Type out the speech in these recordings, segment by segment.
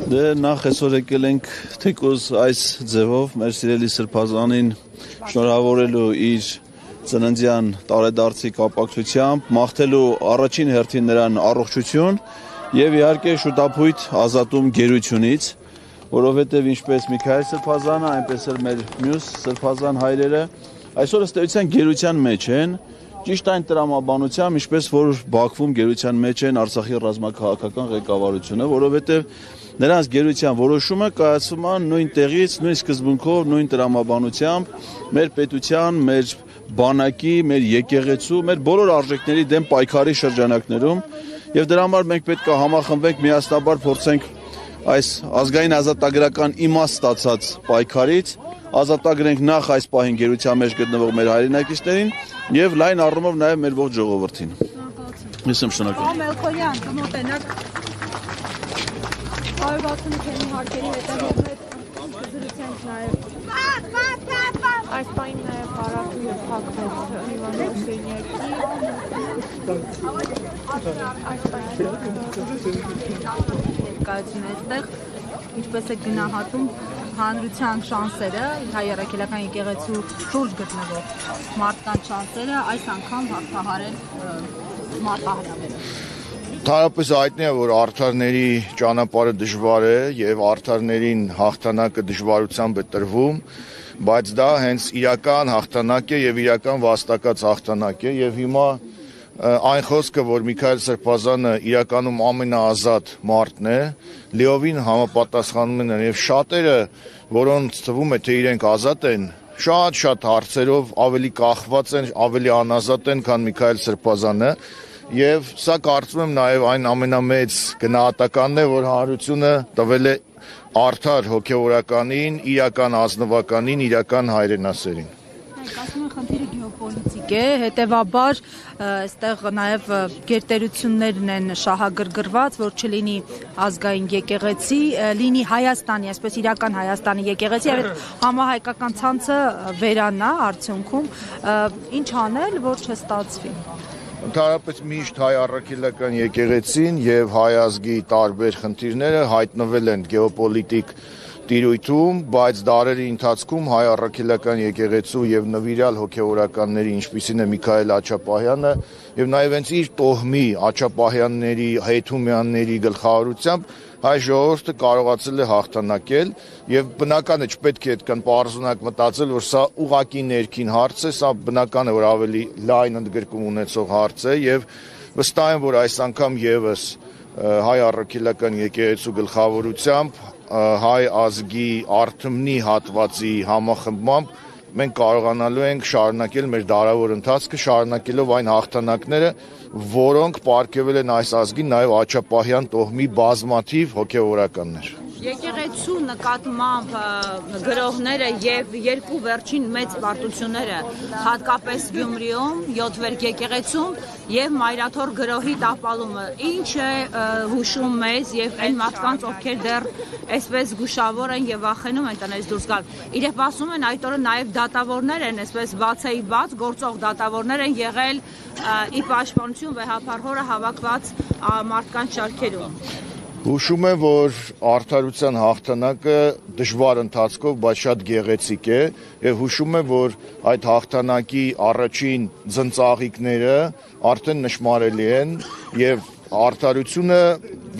Դե նախ այսօր եկել ենք թեկուզ այս ձևով մեր սիրելի Սրբազանին շնորհավորելու իր ծննդյան տարեդարձի կապակցությամբ, մաղթելու առաջին հերթին նրան առողջություն եւ իհարկե շուտապույտ ազատում գերությունից, որովհետեւ ինչպես Միքայել Սրբազանը, այնպես էլ մեր մյուս սրբազան հայրերը այսօր ըստ էության գերության մեջ են, ճիշտ այն տրամաբանությամբ, ինչպես որ Բաքվում գերության մեջ են Արցախի ռազմաքաղաքական ղեկավարությունը, որովհետեւ նրանց գերության որոշումը կայացվում է նույն տեղից, նույն սկզբունքով, նույն տրամաբանությամբ, մեր պետության, մեր բանակի, մեր եկեղեցու, մեր բոլոր արժեքների դեմ պայքարի շրջանակներում եւ դրա համար մենք պետք է համախմբենք, միասնաբար փորձենք այս ազգային ազատագրական իմաստ ստացած պայքարից ազատագրենք նախ այս պահին գերության մեջ գտնվող մեր հայրենակիցներին եւ լայն առումով նաեւ մեր ողջ ժողովրդին։ Ես եմ շնորհակալ։ Մելքոյան, կմոտենաք 165-ի հարկերի հետևողներ զրուցենք նաեւ։ Այս պահին նաեւ հարավի եւ փակվեց Հիվանդոս Սենյակի։ Այս պահին այստեղ ինչպես է գնահատում հանրության շանսերը, հայ առաքելական եկեղեցու շուրջ գտնվող մարդկանց շանսերը այս անգամ հաղթահարել մարտահրավերը։ Ընդհանրապես հայտնի է, որ արդարների ճանապարհը դժվար է եւ արդարներին հաղթանակը դժվարությամբ է տրվում, բայց դա հենց իրական հաղթանակ է եւ իրական վաստակած հաղթանակ է եւ հիմա այն խոսքը, որ Միքայել Սրբազանը իրականում ամենաազատ մարդն է, լիովին համապատասխանում են եւ շատերը, որոնց թվում է թե իրենք ազատ են, շատ հարցերով ավելի կախված են, ավելի անազատ են, քան Միքայել Սրբազանը եւ սա կարծում եմ նաեւ այն ամենամեծ գնահատականն է, որ հանրությունը տվել է արդար հոգեորականին, իրական ազնվականին, իրական հայրենասերին։ Ասում են խնդիրը գեոպոլիտիկ է, հետևաբար այստեղ նաև գերտերություններն են շահագրգռված, որ չլինի ազգային եկեղեցի, լինի Հայաստանի, այսպես իրական Հայաստանի եկեղեցի, եւ համահայկական ցանցը վերանա արդյունքում, ինչ անել, որ չստացվի։ Ընդհանրապես միշտ հայ առաքելական եկեղեցին եւ հայ ազգի տարբեր խնդիրները հայտնվել են գեոպոլիտիկ տիրույթում, բայց դարերի ընթացքում հայ առաքելական եկեղեցու եւ նվիրյալ հոգեորականների, ինչպիսին է Միքայել Աչապահյանը, եւ նաեւ հենց իր տոհմի Աչապահյանների, Հայթումյանների գլխավորությամբ հայ ժողովուրդը կարողացել է հաղթանակել եւ բնական է չպետք է այդքան պարզունակ մտածել, որ սա ուղակի ներքին հարց է, սա բնական է, որ ավելի լայն ընդգրկում ունեցող հարց է եւ վստահ եմ, որ այս անգամ եւս հայ առաքելական եկեղեցու գլխավորությամբ հայ ազգի արթմնի հատվածի համախմբմամբ մենք կարողանալու ենք շարունակել մեր դարավոր ընթացքը, շարունակելով այն հաղթանակները, որոնք պարգևել են այս ազգին նաև Աչապահյան տոհմի բազմաթիվ հոգեորականներ։ Եկեղեցու նկատմամբ գրողները եւ երկու վերջին մեծ պարտությունները, հատկապես Գյումրիում, 7 վերք եկեղեցում եւ Մայրաթոր գրոհի տապալումը, ինչ է հուշում մեզ եւ այն մարդկանց, ովքեր դեռ այսպես զգուշավոր են եւ վախենում են տնից դուրս գալ։ Իրենք ասում են այդ օրը նաեւ դատավորներ են, այսպես բացեի բաց գործող դատավորներ են եղել ի պաշտպանություն վեհափառ հավաքված մարդկանց շարքերում։ Հուշում եմ, որ արդարության հաղթանակը դժվար ընթացքով, բայց շատ գեղեցիկ է եւ հուշում եմ, որ այդ հաղթանակի առաջին ծնծաղիկները արդեն նշմարելի են եւ արդարությունը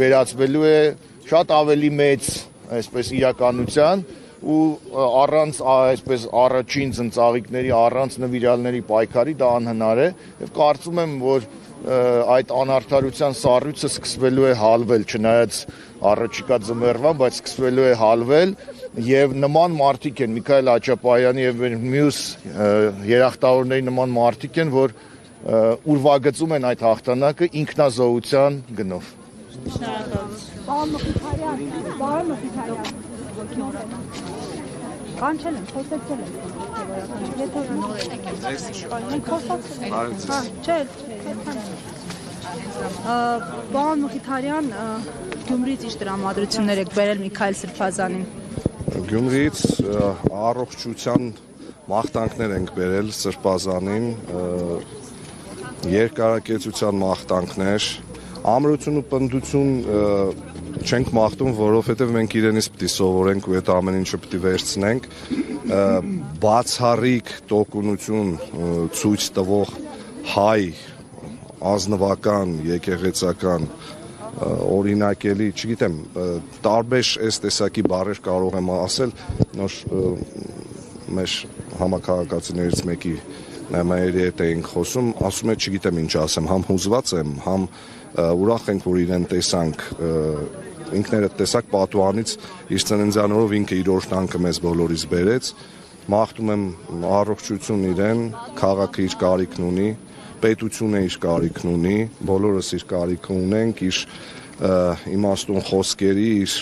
վերածվելու է շատ ավելի մեծ, այսպես իրականության ու առանց այսպես առաջին ծնծաղիկների, առանց նվիրալների պայքարի դա անհնար է եւ կարծում եմ, որ այդ անարդարության սառույցը սկսվելու է հալվել, չնայած առաջիկա ձմեռվան, բայց սկսվելու է հալվել եւ նման մարդիկ են Միքայել Աչապահյանի եւ մյուս երախտավորների նման մարդիկ են, որ ուրվագծում են այդ հաղթանակը ինքնազոհության գնով։ Կանչել են, խոսեցել են։ Պարոն Մխիթարյան, Գյումրիից ինչ տրամադրություններ եք բերել Միքայել Սրբազանին։ Գյումրիից առողջության մաղթանքներ ենք բերել Սրբազանին, երկարակեցության մաղթանքներ, ամրություն ու պնդություն չենք մաղթում, որովհետև մենք իրենից պիտի սովորենք ու այդ ամեն ինչը պիտի վերցնենք, բացառիկ տոկունություն ցույց տվող հայ ազնվական, եկեղեցական, օրինակելի, չգիտեմ, տարբեր այս տեսակի բառեր կարող եմ ասել, նոր մեր համակարգացիներից մեկի նայմայերի հետ էինք խոսում, ասում է, չգիտեմ ինչ ասեմ, համ հուզված եմ, համ ուրախ ենք, որ իրեն տեսանք, ինքներդ տեսակ պատուհանից իր ծննդյանորով ինքը իր օրհնանքը մեզ բոլորիս բերեց, մաղթում եմ առողջություն իրեն, քաղաքը իր կարիքն ունի, պետությունը իր կարիքն ունի, բոլորս իր կարիքը ունենք, իր իմաստուն խոսքերի, իր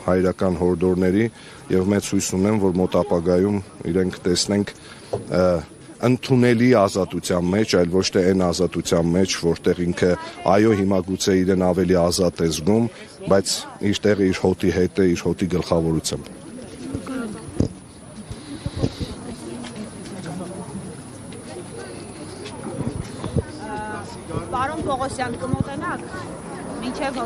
հայրական հորդորների եւ մեծ հույս ունեմ, որ մոտ ապագայում իրենք տեսնենք ընդունելի ազատության մեջ, այլ ոչ թե այն ազատության մեջ, որտեղ ինքը այո հիմա գուցե իրեն ավելի ազատ է զգում, բայց իր տեղը իր հոտի հետ է, իր հոտի գլխավորությամբ։ Պարոն Պողոսյան, կմոտենաք, մինչև